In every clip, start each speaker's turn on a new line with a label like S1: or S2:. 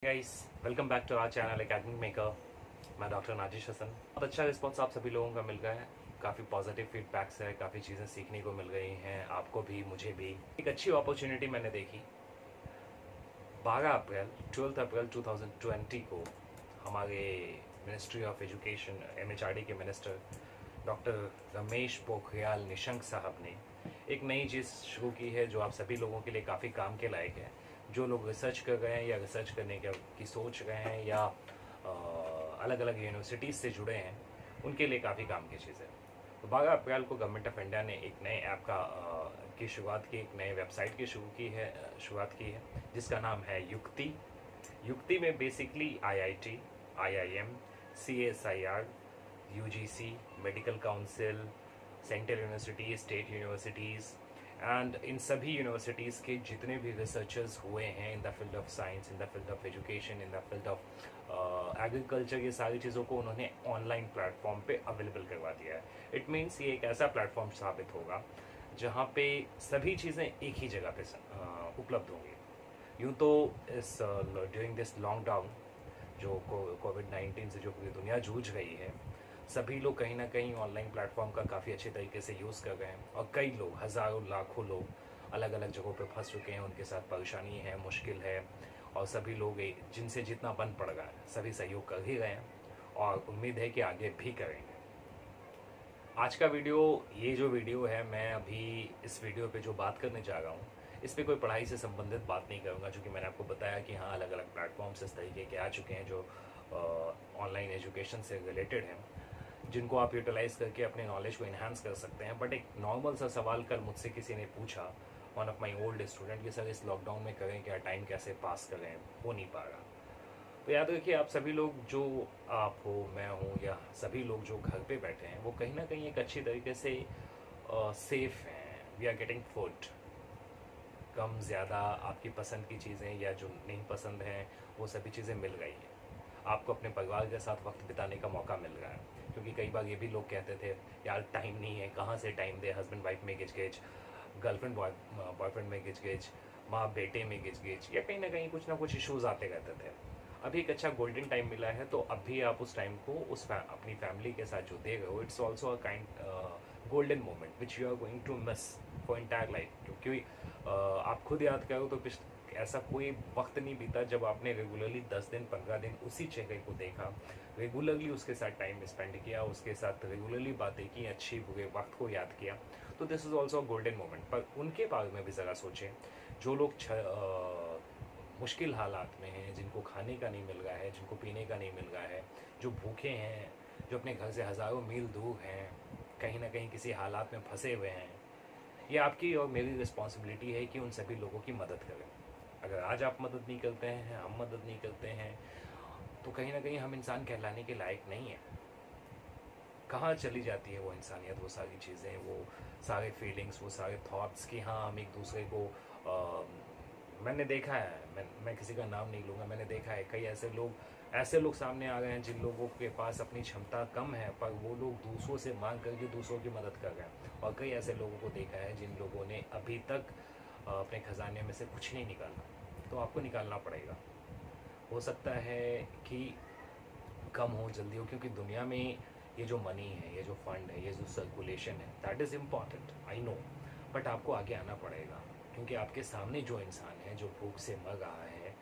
S1: Guys, welcome back to our channel Academic Maker. मैं doctor Nazish Hasan. बहुत अच्छा रिस्पॉन्स आप सभी लोगों का मिल रहा है। काफ़ी पॉजिटिव फीडबैक्स है, काफ़ी चीज़ें सीखने को मिल रही हैं, आपको भी मुझे भी। एक अच्छी अपॉर्चुनिटी मैंने देखी 12 अप्रैल 12 अप्रैल 2020 को हमारे मिनिस्ट्री ऑफ एजुकेशन MHRD के मिनिस्टर डॉक्टर रमेश पोखरियाल निशंक साहब ने एक नई चीज़ शुरू की है जो आप सभी लोगों के लिए काफ़ी काम के लायक है। जो लोग रिसर्च कर रहे हैं या रिसर्च करने की सोच रहे हैं या अलग अलग यूनिवर्सिटीज़ से जुड़े हैं, उनके लिए काफ़ी काम की चीज़ है। तो 12 अप्रैल को गवर्नमेंट ऑफ इंडिया ने एक नए ऐप की शुरुआत की, एक नए वेबसाइट की शुरुआत की है जिसका नाम है युक्ति। युक्ति में basically IIT, IIM, CSIR, UGC, medical council, central universities, state universities and in सभी यूनिवर्सिटीज़ के जितने भी रिसर्चर्स हुए हैं in the field of science, in the field of education, in the field of agriculture, ये सारी चीज़ों को उन्होंने ऑनलाइन प्लेटफॉर्म पे अवेलेबल करवा दिया है। इट मीन्स ये एक ऐसा प्लेटफॉर्म स्थापित होगा जहाँ पे सभी चीज़ें एक ही जगह पे उपलब्ध होंगी। यूँ तो इस ड्यूरिंग दिस लॉकडाउन जो कोविड-19 से जो पूरी दुनिया जूझ रही है, सभी लोग कहीं ना कहीं ऑनलाइन प्लेटफॉर्म का काफ़ी अच्छे तरीके से यूज़ कर रहे हैं और कई लोग, हज़ारों लाखों लोग अलग अलग जगहों पे फंस चुके हैं, उनके साथ परेशानी है, मुश्किल है और सभी लोग जिनसे जितना बन पड़ रहा है सभी सहयोग कर ही रहे हैं और उम्मीद है कि आगे भी करेंगे। आज का वीडियो, ये जो वीडियो है, मैं अभी इस वीडियो पे जो बात करने जा रहा हूँ इस पर कोई पढ़ाई से संबंधित बात नहीं करूँगा, क्योंकि मैंने आपको बताया कि हाँ, अलग अलग प्लेटफॉर्म्स इस तरीके के आ चुके हैं जो ऑनलाइन एजुकेशन से रिलेटेड हैं, जिनको आप यूटिलाइज करके अपने नॉलेज को इन्हांस कर सकते हैं। बट एक नॉर्मल सा सवाल कल मुझसे किसी ने पूछा, one of my old student, कि सर इस लॉकडाउन में करें क्या, टाइम कैसे पास करें, हो नहीं पा रहा। तो याद रखिए, आप सभी लोग, जो आप हो, मैं हूँ, या सभी लोग जो घर पे बैठे हैं, वो कहीं ना कहीं एक अच्छी तरीके से सेफ हैं। वी आर गेटिंग फूड, कम ज़्यादा आपकी पसंद की चीज़ें या जो नहीं पसंद हैं वो सभी चीज़ें मिल रही हैं। आपको अपने परिवार के साथ वक्त बिताने का मौका मिल रहा है, क्योंकि कई बार ये भी लोग कहते थे यार टाइम नहीं है, कहाँ से टाइम दे, हस्बैंड वाइफ में गिच, गर्लफ्रेंड बॉयफ्रेंड में गिच, माँ बेटे में गिच, या कहीं ना कुछ इश्यूज आते रहते थे। अभी एक अच्छा गोल्डन टाइम मिला है, तो अभी आप उस टाइम को अपनी फैमिली के साथ जो दे रहे हो, it's also a kind golden moment which you are going to miss for entire life. क्योंकि आप खुद याद करो तो ऐसा कोई वक्त नहीं बीता जब आपने रेगुलरली 10 दिन 15 दिन उसी चेहरे को देखा, रेगुलरली उसके साथ टाइम स्पेंड किया, उसके साथ रेगुलरली बातें की, अच्छी बुरे वक्त को याद किया। तो this is also golden moment. पर उनके बारे में भी ज़रा सोचें जो लोग मुश्किल हालात में हैं, जिनको खाने का नहीं मिल रहा है, जिनको पीने का नहीं मिल रहा है, जो भूखे हैं, जो अपने घर से हज़ारों मील दूर हैं, कहीं ना कहीं किसी हालात में फंसे हुए हैं। ये आपकी और मेरी रिस्पॉन्सिबिलिटी है कि उन सभी लोगों की मदद करें। अगर आज आप मदद नहीं करते हैं, हम मदद नहीं करते हैं, तो कहीं ना कहीं हम इंसान कहलाने के लायक नहीं है। कहाँ चली जाती है वो इंसानियत, वो सारी चीज़ें, वो सारे फीलिंग्स, वो सारे थॉट्स कि हाँ, हम एक दूसरे को मैंने देखा है, मैं किसी का नाम नहीं लूँगा, मैंने देखा है कई ऐसे लोग सामने आ गए हैं जिन लोगों के पास अपनी क्षमता कम है, पर वो लोग दूसरों से मांग करके दूसरों की मदद कर रहे हैं। और कई ऐसे लोगों को देखा है जिन लोगों ने अभी तक अपने खजाने में से कुछ नहीं निकाला। तो आपको निकालना पड़ेगा। हो सकता है कि कम हो, जल्दी हो, क्योंकि दुनिया में ये जो मनी है, ये जो फंड है, ये जो सर्कुलेशन है, that is important, I know. But आपको आगे आना पड़ेगा, क्योंकि आपके सामने जो इंसान है, जो भूख से मर रहा है,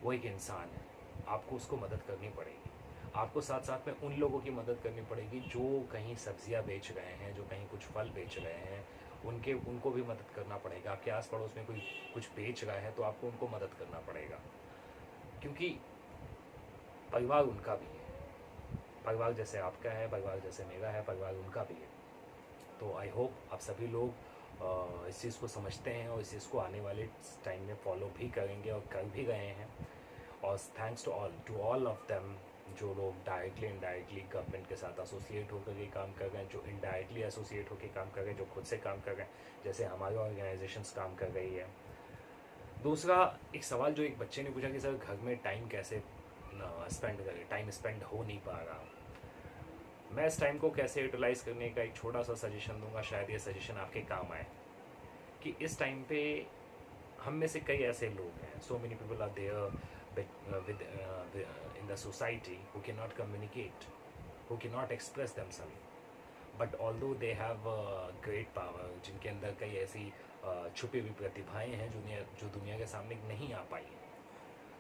S1: वो एक इंसान है। आपको उसको मदद करनी पड़ेगी। आपको साथ साथ में उन लोगों की मदद करनी पड़ेगी जो कहीं सब्जियां बेच रहे हैं, जो कहीं कुछ फल बेच रहे हैं, उनको भी मदद करना पड़ेगा। आपके आस पड़ोस में कोई कुछ बेच रहा है तो आपको उनको मदद करना पड़ेगा, क्योंकि परिवार उनका भी है। परिवार जैसे आपका है, परिवार जैसे मेरा है, परिवार उनका भी है। तो आई होप आप सभी लोग इस चीज़ को समझते हैं और इस चीज़ को आने वाले टाइम में फॉलो भी करेंगे और कर भी गए हैं। और thanks to all of them, जो लोग डायरेक्टली इनडायरेक्टली गवर्नमेंट के साथ एसोसिएट होकर के काम कर रहे हैं, जो इनडायरेक्टली एसोसिएट होकर काम कर रहे हैं, जो खुद से काम कर रहे हैं, जैसे हमारी ऑर्गेनाइजेशंस काम कर रही है। दूसरा एक सवाल जो एक बच्चे ने पूछा कि सर घर में टाइम कैसे स्पेंड करें, टाइम स्पेंड हो नहीं पा रहा। मैं इस टाइम को कैसे यूटिलाइज़ करने का एक छोटा सा सजेशन दूंगा, शायद ये सजेशन आपके काम आए। कि इस टाइम पे हम में से कई ऐसे लोग हैं, so many people are there, in the society who cannot communicate, who cannot express themselves. But although they have great power, जिनके अंदर कई ऐसी छुपी हुई प्रतिभाएं हैं जो दुनिया के सामने नहीं आ पाई हैं.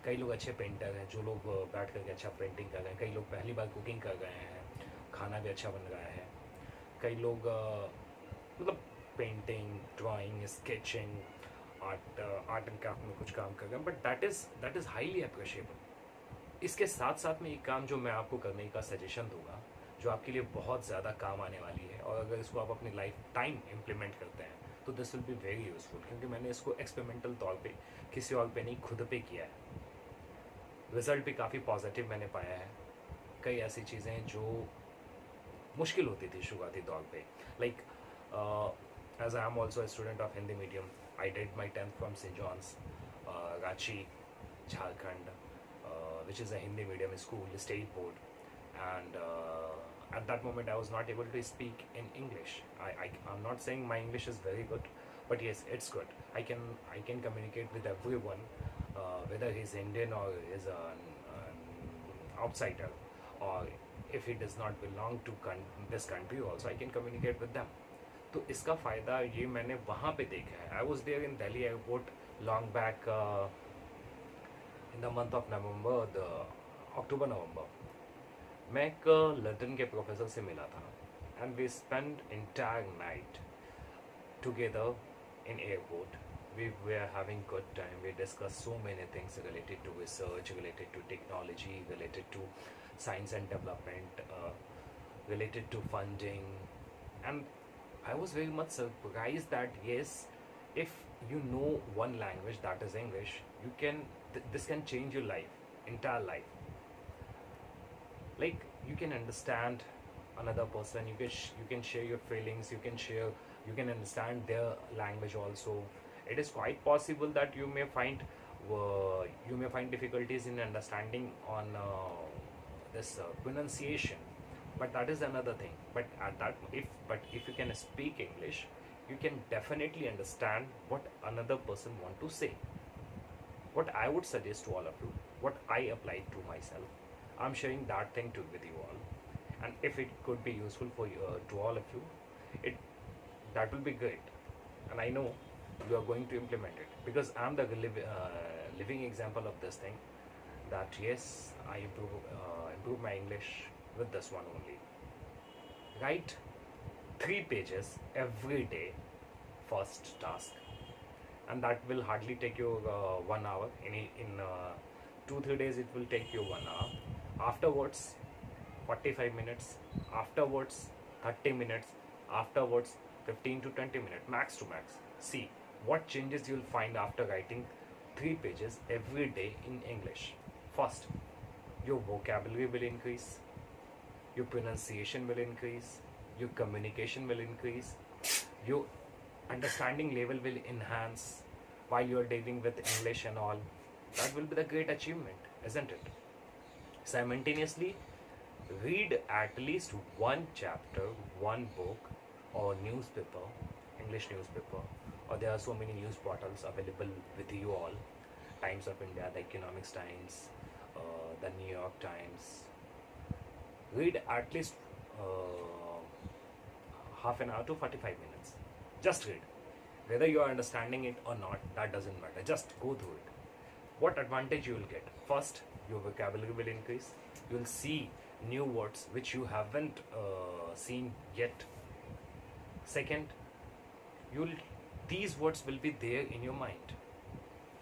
S1: कई लोग अच्छे पेंटर हैं, जो लोग बैठ करके अच्छा पेंटिंग कर रहे हैं. कई लोग पहली बार कुकिंग कर रहे हैं, खाना भी अच्छा बन रहा है. कई लोग मतलब painting, drawing, sketching, art and craft में कुछ काम कर रहे हैं. But that is highly appreciable. इसके साथ साथ में एक काम जो मैं आपको करने का सजेशन दूंगा, जो आपके लिए बहुत ज़्यादा काम आने वाली है, और अगर इसको आप अपनी लाइफ टाइम इम्प्लीमेंट करते हैं तो this will be very useful. क्योंकि मैंने इसको एक्सपेरिमेंटल तौर पे किसी और पे नहीं, खुद पे किया है. रिजल्ट भी काफ़ी पॉजिटिव मैंने पाया है. कई ऐसी चीज़ें जो मुश्किल होती थी शुरुआती तौर पे, like as I am also a student of Hindi medium, I did my 10th from Saint John's, Ranchi, Jharkhand, which is a Hindi medium school, state board, and at that moment I was not able to speak in English. I'm not saying my English is very good, but yes, it's good. I can communicate with everyone, whether he's Indian or is an outsider, or if he does not belong to this country also, I can communicate with them. तो इसका फ़ायदा ये मैंने वहाँ पे देखा है. I was there in Delhi airport long back in the month of November, the October November. मैं एक लंदन के प्रोफेसर से मिला था, and we spent entire night together in airport. We were having good time. We discussed so many things related to research, related to technology, related to science and development, related to funding, and I was very much surprised that yes, if you know one language, that is English, you can this can change your life, entire life. Like you can understand another person, you can share your feelings, you can understand their language also. It is quite possible that you may find difficulties in understanding on this pronunciation, but that is another thing. But if you can speak English, you can definitely understand what another person want to say. What I would suggest to all of you, what I applied to myself, I'm sharing that thing with you all, and if it could be useful for you, to all of you, that will be great. And I know you are going to implement it, because I'm the living example of this thing, that yes, I improve my English with this one only. Write 3 pages every day, first task, and that will hardly take you 1 hour. In 2-3 days it will take you 1 hour. Afterwards 45 minutes, afterwards 30 minutes, afterwards 15 to 20 minutes, max to max. See what changes you'll find after writing 3 pages every day in English. First, your vocabulary will increase, your pronunciation will increase, your communication will increase, your understanding level will enhance while you are dealing with English and all. That will be the great achievement, isn't it? Simultaneously, read at least one chapter, one book or newspaper, English newspaper, or there are so many news portals available with you all. Times of India, the Economics Times, the New York Times. Read at least half an hour to 45 minutes. Just read. Whether you are understanding it or not, that doesn't matter. Just go through it. What advantage you will get? First, your vocabulary will increase. You will see new words which you haven't seen yet. Second, these words will be there in your mind.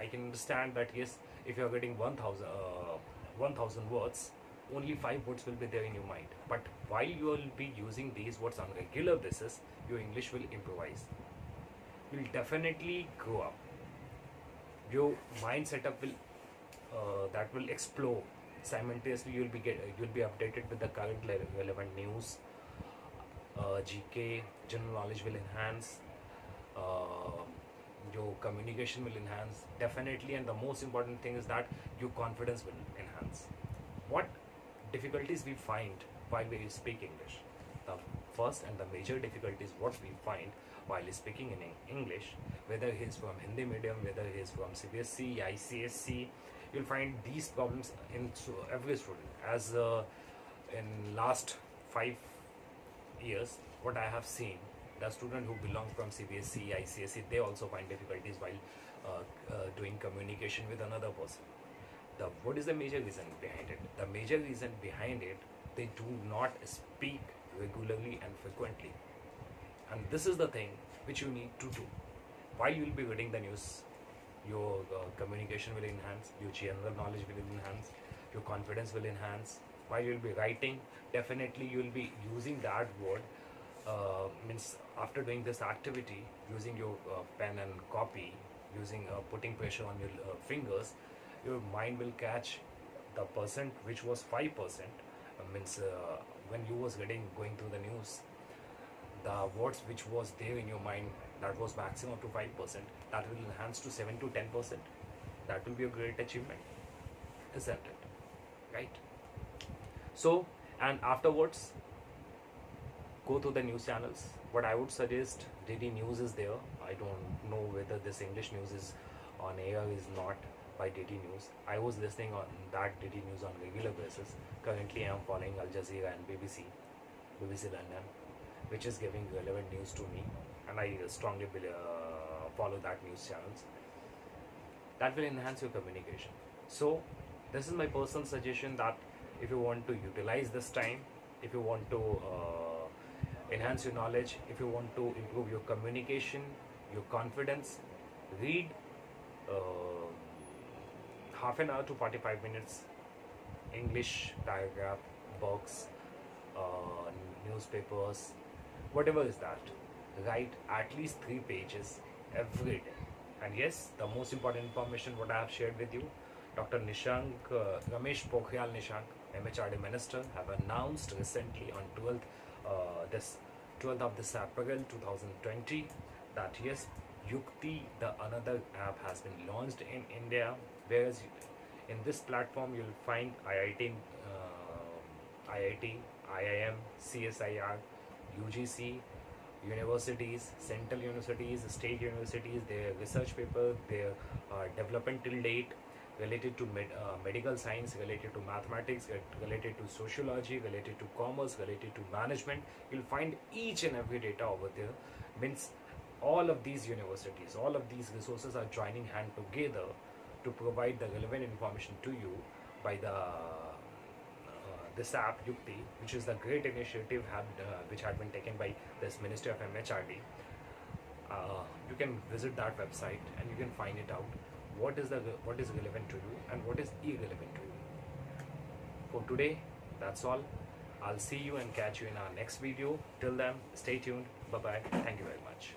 S1: I can understand that yes, if you are getting 1000 words, only 5 words will be there in your mind. But while you will be using these words on a regular basis, your English will improvise. You will definitely grow up. Your mind setup will explode. Simultaneously, you'll be updated with the current relevant news. GK, general knowledge will enhance. Your communication will enhance definitely, and the most important thing is that your confidence will enhance. What difficulties we find while we speak English? The first and the major difficulties what we find while speaking in English, whether he is from Hindi medium, whether he is from CBSE, ICSC, you'll find these problems in every student. As in last 5 years, what I have seen, the student who belong from CBSE, ICSE, they also find difficulties while doing communication with another person. What is the major reason behind it? The major reason behind it, they do not speak regularly and frequently. And this is the thing which you need to do. While you will be reading the news, your communication will enhance, your general knowledge will enhance, your confidence will enhance. While you will be writing, definitely you will be using that word. Means after doing this activity, using your pen and copy, using putting pressure on your fingers, your mind will catch the percent which was 5%. Means when you was going through the news, the words which was there in your mind that was maximum to 5%, that will enhance to 7 to 10%. That will be a great achievement, isn't it? Right? So, and afterwards, go to the news channels. What I would suggest, DD News is there. I don't know whether this English news is on air is not by DD News. I was listening on that DD News on regular basis. Currently, I am following Al Jazeera and BBC London, which is giving relevant news to me, and I strongly follow that news channels. That will enhance your communication. So, this is my personal suggestion that if you want to utilize this time, if you want to enhance your knowledge, if you want to improve your communication, your confidence, read half an hour to 45 minutes English paragraph, books, newspapers, whatever is that. Write at least 3 pages every day. And yes, the most important information what I have shared with you, Dr. Nishank, Ramesh Pokhriyal Nishank, MHRD Minister, have announced recently on 12th of this April 2020 that yes, Yukti, the another app, has been launched in India, whereas in this platform you will find IIT, IIM, CSIR, UGC, universities, central universities, state universities, their research paper, their development till date, related to medical science, related to mathematics, related to sociology, related to commerce, related to management. You'll find each and every data over there. Means all of these universities, all of these resources are joining hand together to provide the relevant information to you by the this app Yukti, which is the great initiative which had been taken by this Ministry of MHRD. You can visit that website and you can find it out what is relevant to you and what is irrelevant to you. For today, that's all. I'll see you and catch you in our next video. Till then, stay tuned. Bye bye. Thank you very much.